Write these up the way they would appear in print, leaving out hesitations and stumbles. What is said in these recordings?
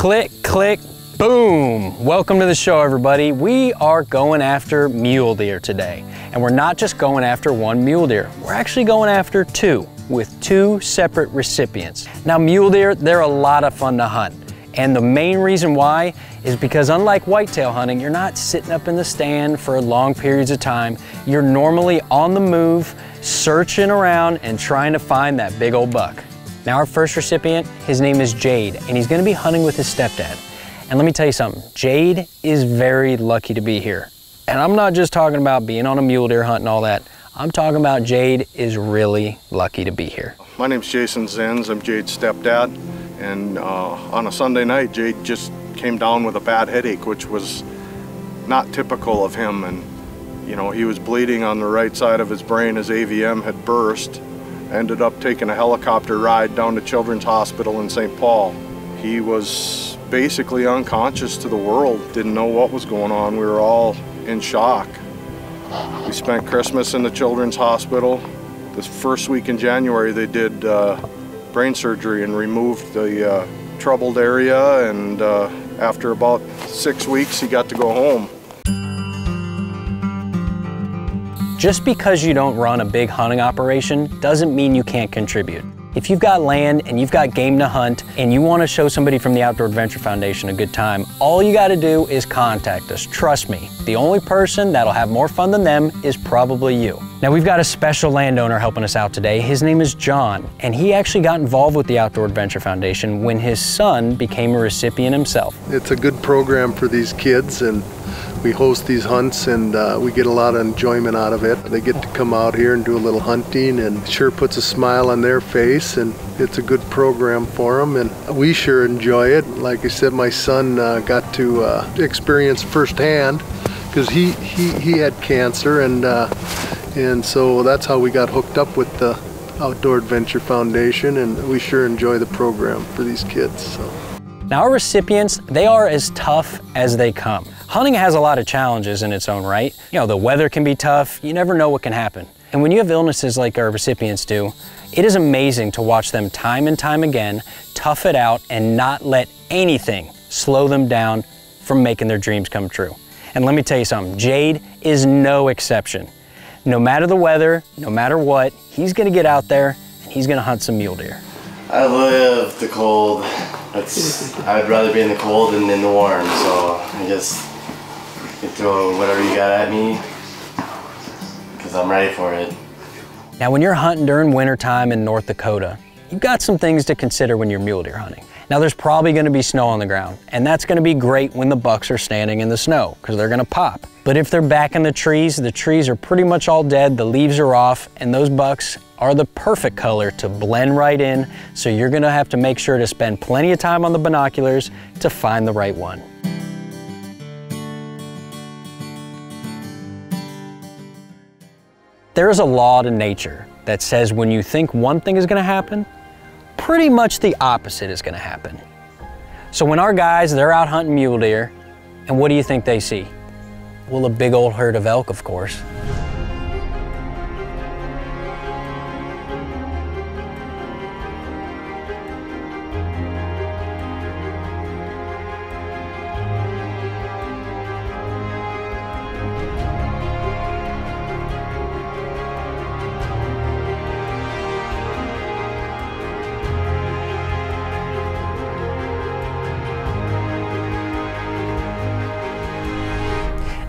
Click, click, boom. Welcome to the show, everybody. We are going after mule deer today. And we're not just going after one mule deer. We're actually going after two, with two separate recipients. Now, mule deer, they're a lot of fun to hunt. And the main reason why is because unlike whitetail hunting, you're not sitting up in the stand for long periods of time. You're normally on the move, searching around and trying to find that big old buck. Now, our first recipient, his name is Jade, and he's gonna be hunting with his stepdad. And let me tell you something, Jade is very lucky to be here. And I'm not just talking about being on a mule deer hunt and all that. I'm talking about Jade is really lucky to be here. My name's Jason Zenz, I'm Jade's stepdad. And on a Sunday night, Jade just came down with a bad headache, which was not typical of him. And you know, he was bleeding on the right side of his brain. His AVM had burst. Ended up taking a helicopter ride down to Children's Hospital in St. Paul. He was basically unconscious to the world, didn't know what was going on. We were all in shock. We spent Christmas in the Children's Hospital. This first week in January, they did brain surgery and removed the troubled area, and after about 6 weeks, he got to go home. Just because you don't run a big hunting operation doesn't mean you can't contribute. If you've got land and you've got game to hunt and you want to show somebody from the Outdoor Adventure Foundation a good time, all you got to do is contact us. Trust me, the only person that'll have more fun than them is probably you. Now, we've got a special landowner helping us out today. His name is John, and he actually got involved with the Outdoor Adventure Foundation when his son became a recipient himself. It's a good program for these kids, and we host these hunts, and we get a lot of enjoyment out of it. They get to come out here and do a little hunting, and it sure puts a smile on their face, and it's a good program for them, and we sure enjoy it. Like I said, my son got to experience firsthand, because he had cancer, and so that's how we got hooked up with the Outdoor Adventure Foundation, and we sure enjoy the program for these kids. So. Now, our recipients, they are as tough as they come. Hunting has a lot of challenges in its own right. You know, the weather can be tough, you never know what can happen. And when you have illnesses like our recipients do, it is amazing to watch them time and time again, tough it out and not let anything slow them down from making their dreams come true. And let me tell you something, Jade is no exception. No matter the weather, no matter what, he's gonna get out there and he's gonna hunt some mule deer. I live the cold. I'd rather be in the cold than in the warm, so I guess you can throw whatever you got at me, because I'm ready for it. Now, when you're hunting during wintertime in North Dakota, you've got some things to consider when you're mule deer hunting. Now, there's probably gonna be snow on the ground, and that's gonna be great when the bucks are standing in the snow, because they're gonna pop. But if they're back in the trees are pretty much all dead, the leaves are off, and those bucks are the perfect color to blend right in, so you're gonna have to make sure to spend plenty of time on the binoculars to find the right one. There is a law to nature that says when you think one thing is gonna happen, pretty much the opposite is gonna happen. So when our guys, they're out hunting mule deer, and what do you think they see? Well, a big old herd of elk, of course.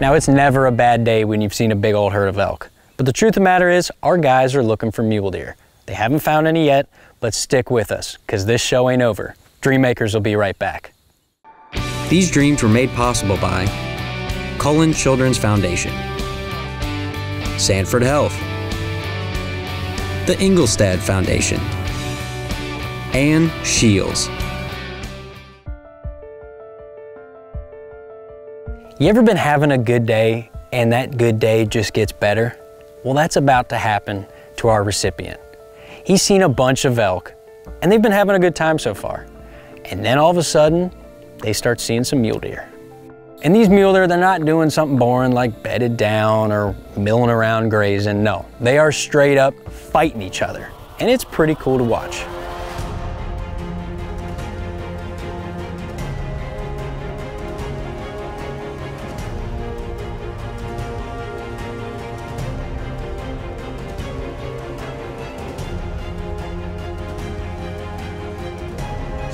Now, it's never a bad day when you've seen a big old herd of elk. But the truth of the matter is, our guys are looking for mule deer. They haven't found any yet, but stick with us, because this show ain't over. Dreammakers will be right back. These dreams were made possible by Cullen Children's Foundation, Sanford Health, the Ingolstadt Foundation, and Shields. You ever been having a good day and that good day just gets better? Well, that's about to happen to our recipient. He's seen a bunch of elk and they've been having a good time so far. And then all of a sudden, they start seeing some mule deer. And these mule deer, they're not doing something boring like bedded down or milling around grazing. No, they are straight up fighting each other. And it's pretty cool to watch.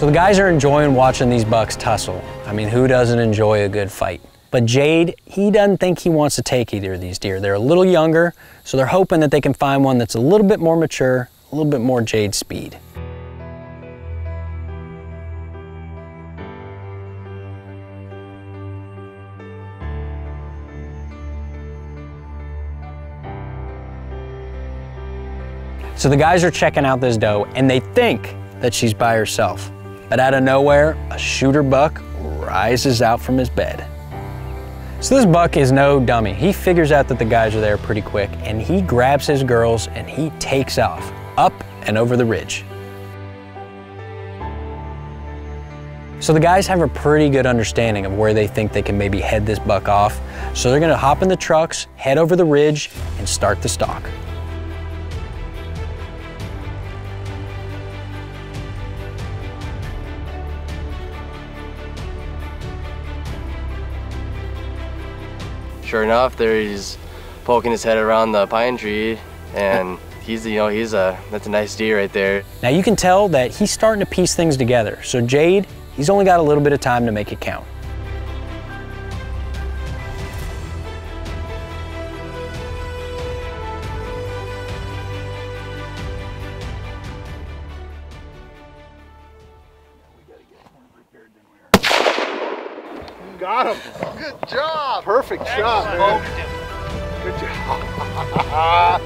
the guys are enjoying watching these bucks tussle. I mean, who doesn't enjoy a good fight? But Jade, he doesn't think he wants to take either of these deer. They're a little younger, so they're hoping that they can find one that's a little bit more mature, a little bit more Jade speed. So the guys are checking out this doe and they think that she's by herself. But out of nowhere, a shooter buck rises out from his bed. So this buck is no dummy. He figures out that the guys are there pretty quick and he grabs his girls and he takes off, up and over the ridge. So the guys have a pretty good understanding of where they think they can maybe head this buck off. So they're gonna hop in the trucks, head over the ridge and start the stalk. Sure enough, there he's poking his head around the pine tree, and that's a nice deer right there. Now you can tell that he's starting to piece things together. So Jade, he's only got a little bit of time to make it count. Got him. Good job. Perfect shot, man. Good job.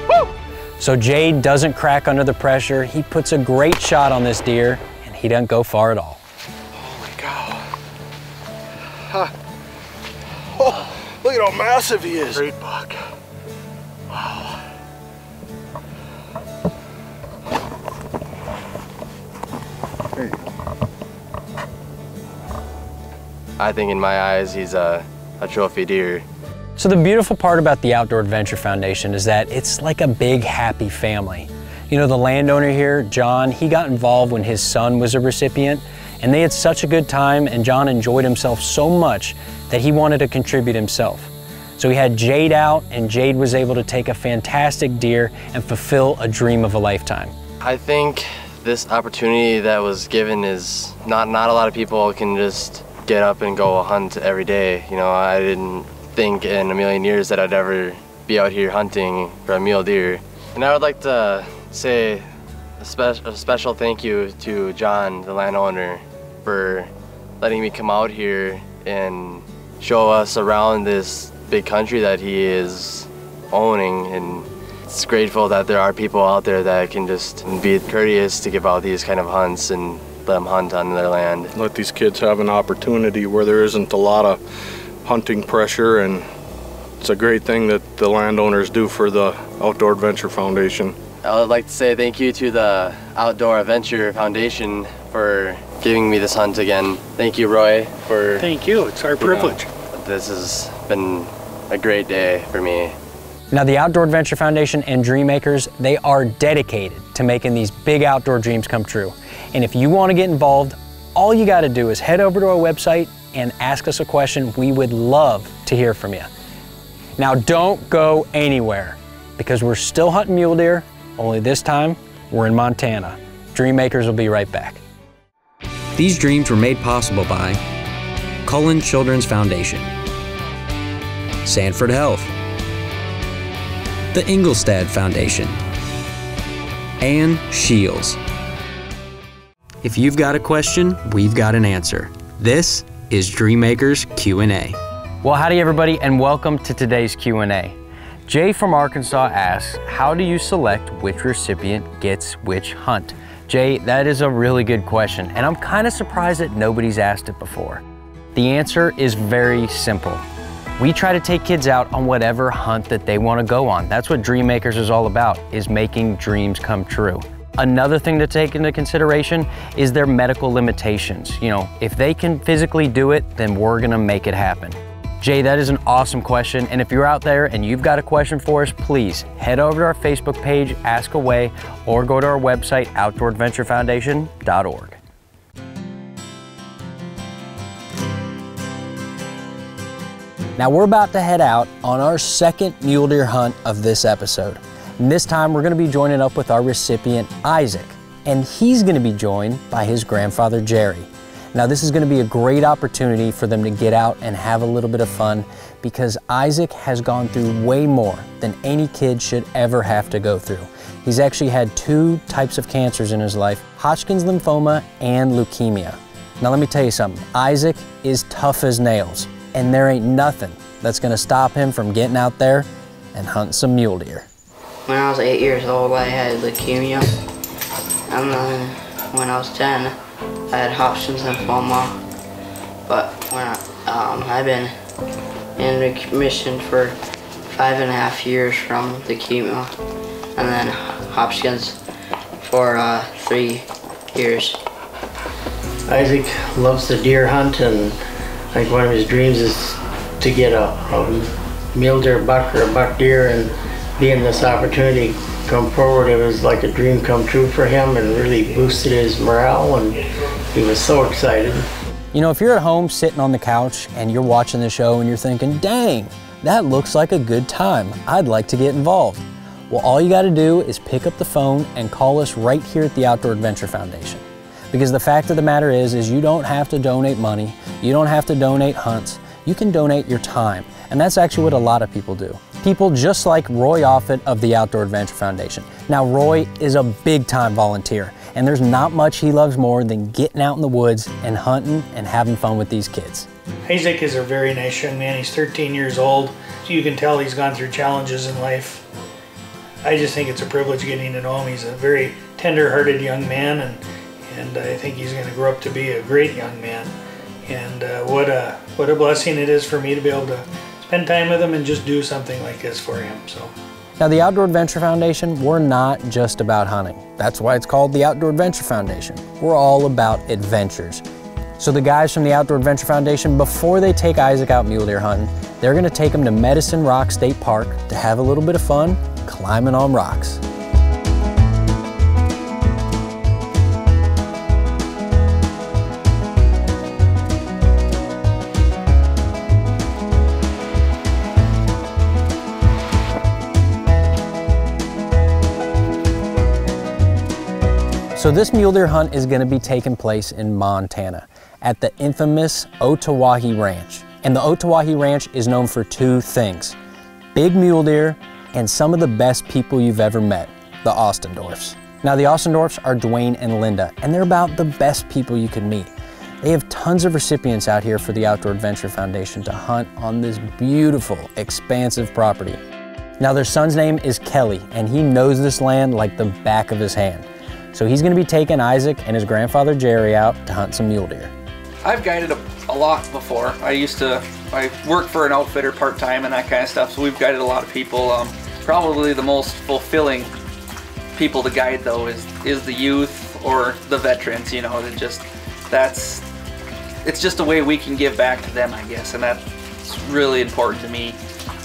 Woo! So Jade doesn't crack under the pressure. He puts a great shot on this deer and he doesn't go far at all. Holy cow. Oh, look at how massive he is. Great buck. Wow. I think in my eyes, he's a trophy deer. So the beautiful part about the Outdoor Adventure Foundation is that it's like a big happy family. You know, the landowner here, John, he got involved when his son was a recipient and they had such a good time and John enjoyed himself so much that he wanted to contribute himself. So he had Jade out and Jade was able to take a fantastic deer and fulfill a dream of a lifetime. I think this opportunity that was given is not a lot of people can just get up and go hunt every day. You know, I didn't think in a million years that I'd ever be out here hunting for a mule deer. And I would like to say a special thank you to John, the landowner, for letting me come out here and show us around this big country that he is owning. And it's grateful that there are people out there that can just be courteous to give out these kind of hunts and let them hunt on their land. Let these kids have an opportunity where there isn't a lot of hunting pressure, and it's a great thing that the landowners do for the Outdoor Adventure Foundation. I would like to say thank you to the Outdoor Adventure Foundation for giving me this hunt again. Thank you, Roy, for... Thank you, it's our privilege. This has been a great day for me. Now the Outdoor Adventure Foundation and Dreammakers, they are dedicated to making these big outdoor dreams come true. And if you want to get involved, all you got to do is head over to our website and ask us a question. We would love to hear from you. Now don't go anywhere because we're still hunting mule deer, only this time we're in Montana. Dreammakers will be right back. These dreams were made possible by Cullen Children's Foundation, Sanford Health, the Ingolstadt Foundation, and Shields. If you've got a question, we've got an answer. This is Dreammakers Q&A. Well, howdy everybody, and welcome to today's Q&A. Jay from Arkansas asks, how do you select which recipient gets which hunt? Jay, that is a really good question, and I'm kind of surprised that nobody's asked it before. The answer is very simple. We try to take kids out on whatever hunt that they want to go on. That's what Dreammakers is all about, is making dreams come true. Another thing to take into consideration is their medical limitations. You know, if they can physically do it, then we're gonna make it happen. Jay, that is an awesome question, and if you're out there and you've got a question for us, please head over to our Facebook page, ask away, or go to our website, outdooradventurefoundation.org. Now we're about to head out on our second mule deer hunt of this episode. And this time we're gonna be joining up with our recipient, Isaak, and he's gonna be joined by his grandfather, Jerry. Now this is gonna be a great opportunity for them to get out and have a little bit of fun because Isaak has gone through way more than any kid should ever have to go through. He's actually had 2 types of cancers in his life, Hodgkin's lymphoma and leukemia. Now let me tell you something, Isaak is tough as nails, and there ain't nothing that's gonna stop him from getting out there and hunting some mule deer. When I was 8 years old, I had leukemia, and then when I was 10, I had Hodgkin's lymphoma. But when I've been in remission for 5.5 years from leukemia, and then Hodgkin's for 3 years. Isaak loves to deer hunt, and like one of his dreams is to get a mule deer buck or a buck deer, and being this opportunity come forward, it was like a dream come true for him and really boosted his morale, and he was so excited. You know, if you're at home sitting on the couch and you're watching the show and you're thinking, dang, that looks like a good time, I'd like to get involved. Well, all you gotta do is pick up the phone and call us right here at the Outdoor Adventure Foundation. Because the fact of the matter is you don't have to donate money, you don't have to donate hunts, you can donate your time. And that's actually what a lot of people do. People just like Roy Offit of the Outdoor Adventure Foundation. Now, Roy is a big time volunteer, and there's not much he loves more than getting out in the woods and hunting and having fun with these kids. Isaak is a very nice young man. He's 13 years old. You can tell he's gone through challenges in life. I just think it's a privilege getting to know him. He's a very tender-hearted young man, and I think he's going to grow up to be a great young man. And what a blessing it is for me to be able to spend time with him and just do something like this for him. So. Now, the Outdoor Adventure Foundation, we're not just about hunting. That's why it's called the Outdoor Adventure Foundation. We're all about adventures. So the guys from the Outdoor Adventure Foundation, before they take Isaak out mule deer hunting, they're gonna take him to Medicine Rock State Park to have a little bit of fun climbing on rocks. So this mule deer hunt is gonna be taking place in Montana at the infamous Otawahi Ranch. And the Otawahi Ranch is known for 2 things, big mule deer and some of the best people you've ever met, the Ostendorfs. Now the Ostendorfs are Dwayne and Linda, and they're about the best people you could meet. They have tons of recipients out here for the Outdoor Adventure Foundation to hunt on this beautiful, expansive property. Now their son's name is Kelly, and he knows this land like the back of his hand. So he's gonna be taking Isaak and his grandfather Jerry out to hunt some mule deer. I've guided a lot before. I worked for an outfitter part-time and that kind of stuff, so we've guided a lot of people. Probably the most fulfilling people to guide though is the youth or the veterans, you know, it's just a way we can give back to them, I guess, and that's really important to me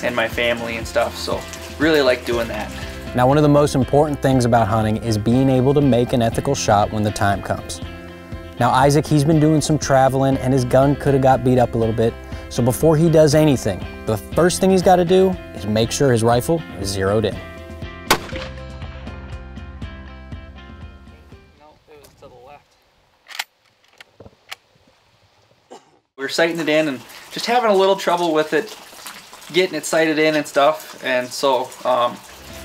and my family and stuff, so really like doing that. Now, one of the most important things about hunting is being able to make an ethical shot when the time comes. Now, Isaak, he's been doing some traveling and his gun could have got beat up a little bit. So before he does anything, the first thing he's got to do is make sure his rifle is zeroed in. No, it was to the left. We were sighting it in and just having a little trouble with it, getting it sighted in and stuff, and so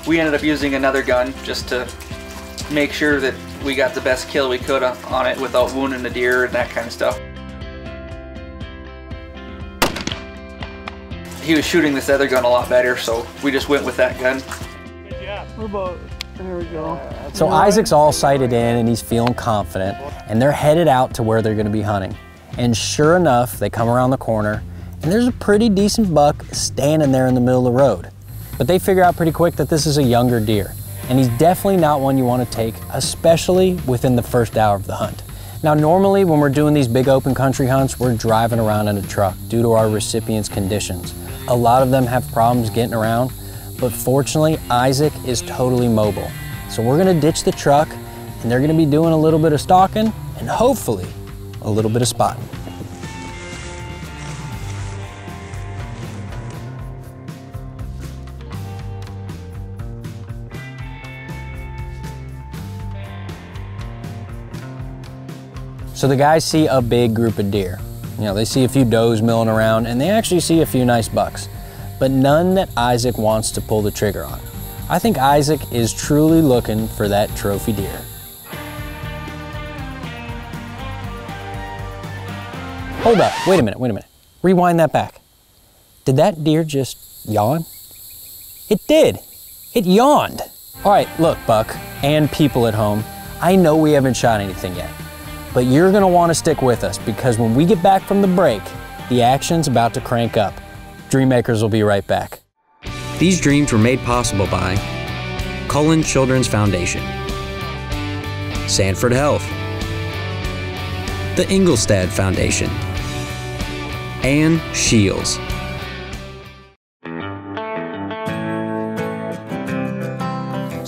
we ended up using another gun just to make sure that we got the best kill we could on it without wounding the deer and that kind of stuff. He was shooting this other gun a lot better, so we just went with that gun. Good job. There we go. So Isaac's all sighted in and he's feeling confident, and they're headed out to where they're going to be hunting. And sure enough, they come around the corner and there's a pretty decent buck standing there in the middle of the road. But they figure out pretty quick that this is a younger deer, and he's definitely not one you want to take, especially within the first hour of the hunt. Now, normally when we're doing these big open country hunts, we're driving around in a truck due to our recipients' conditions. A lot of them have problems getting around, but fortunately, Isaak is totally mobile. So we're gonna ditch the truck, and they're gonna be doing a little bit of stalking, and hopefully, a little bit of spotting. So the guys see a big group of deer. You know, they see a few does milling around, and they actually see a few nice bucks, but none that Isaak wants to pull the trigger on. I think Isaak is truly looking for that trophy deer. Hold up, wait a minute. Rewind that back. Did that deer just yawn? It did, it yawned. All right, look, Buck, and people at home, I know we haven't shot anything yet, but you're gonna wanna stick with us because when we get back from the break, the action's about to crank up. Dreammakers will be right back. These dreams were made possible by Cullen Children's Foundation, Sanford Health, the Ingolstadt Foundation, and Shields.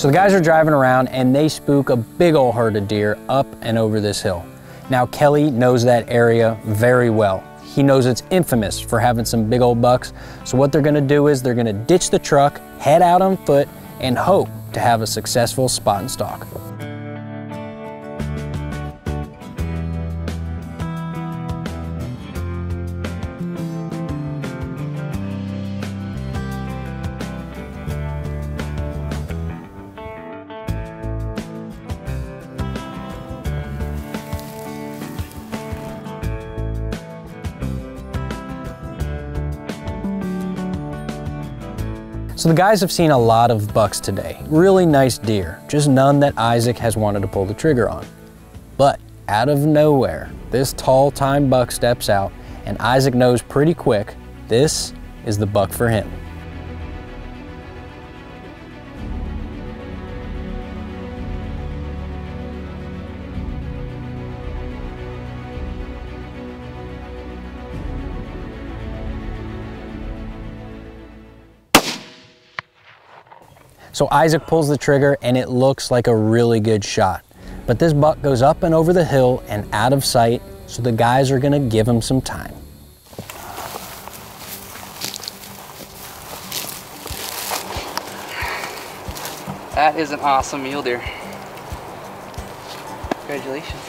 So the guys are driving around and they spook a big old herd of deer up and over this hill. Now Kelly knows that area very well. He knows it's infamous for having some big old bucks. So what they're gonna do is they're gonna ditch the truck, head out on foot, and hope to have a successful spot and stalk. So the guys have seen a lot of bucks today, really nice deer, just none that Isaak has wanted to pull the trigger on. But out of nowhere, this tall time buck steps out and Isaak knows pretty quick this is the buck for him. So Isaak pulls the trigger and it looks like a really good shot. But this buck goes up and over the hill and out of sight, so the guys are gonna give him some time. That is an awesome mule deer. Congratulations.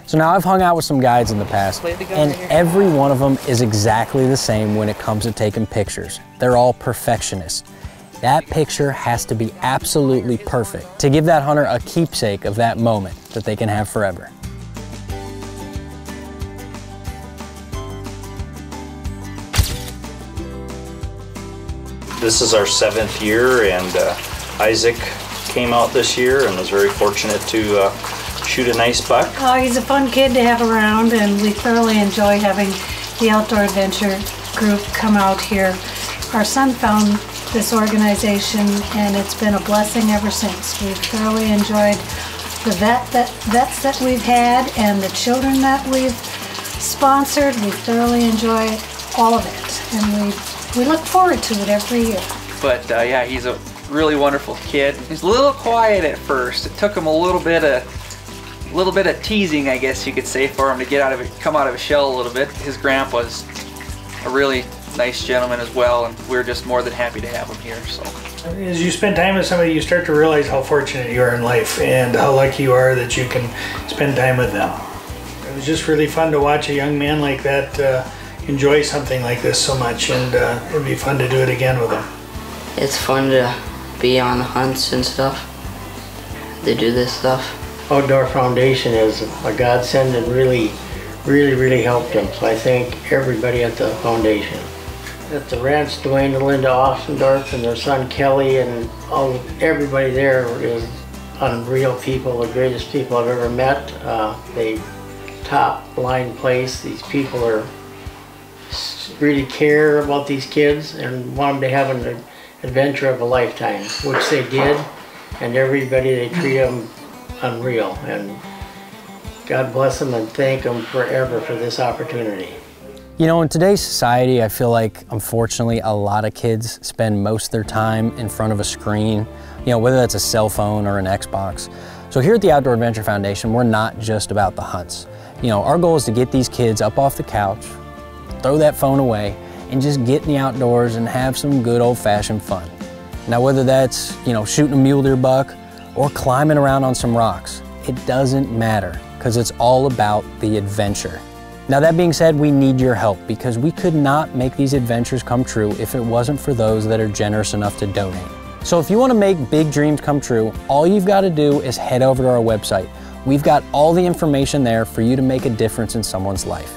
So now I've hung out with some guides in the past, and every one of them is exactly the same when it comes to taking pictures. They're all perfectionists. That picture has to be absolutely perfect to give that hunter a keepsake of that moment that they can have forever. This is our 7th year, and Isaak came out this year and was very fortunate to shoot a nice buck. Oh, he's a fun kid to have around, and we thoroughly enjoy having the Outdoor Adventure group come out here. Our son found this organization, and it's been a blessing ever since. We've thoroughly enjoyed the vets that we've had and the children that we've sponsored. We thoroughly enjoy all of it, and we look forward to it every year. But yeah, he's a really wonderful kid. He's a little quiet at first. It took him a little bit of teasing, I guess you could say, for him to get out of it, come out of his shell a little bit. His grandpa's a really nice gentleman as well, and we're just more than happy to have him here. So as you spend time with somebody, you start to realize how fortunate you are in life and how lucky you are that you can spend time with them. It was just really fun to watch a young man like that enjoy something like this so much, and it'd be fun to do it again with him. It's fun to be on hunts and stuff. They do this stuff. Outdoor Foundation is a godsend and really helped them. So I thank everybody at the foundation. At the ranch, Dwayne and Linda Ostendorf and their son Kelly and everybody there is unreal people, the greatest people I've ever met. They top line place. These people really care about these kids and want them to have an adventure of a lifetime, which they did, and everybody, they treat them unreal, and God bless them and thank them forever for this opportunity. You know, in today's society, I feel like, unfortunately, a lot of kids spend most of their time in front of a screen, you know, whether that's a cell phone or an Xbox. So here at the Outdoor Adventure Foundation, we're not just about the hunts. You know, our goal is to get these kids up off the couch, throw that phone away, and just get in the outdoors and have some good old-fashioned fun. Now, whether that's, you know, shooting a mule deer buck, or climbing around on some rocks. It doesn't matter, because it's all about the adventure. Now that being said, we need your help, because we could not make these adventures come true if it wasn't for those that are generous enough to donate. So if you want to make big dreams come true, all you've got to do is head over to our website. We've got all the information there for you to make a difference in someone's life.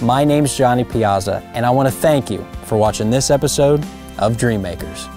My name's Johnny Piazza, and I want to thank you for watching this episode of Dream Makers.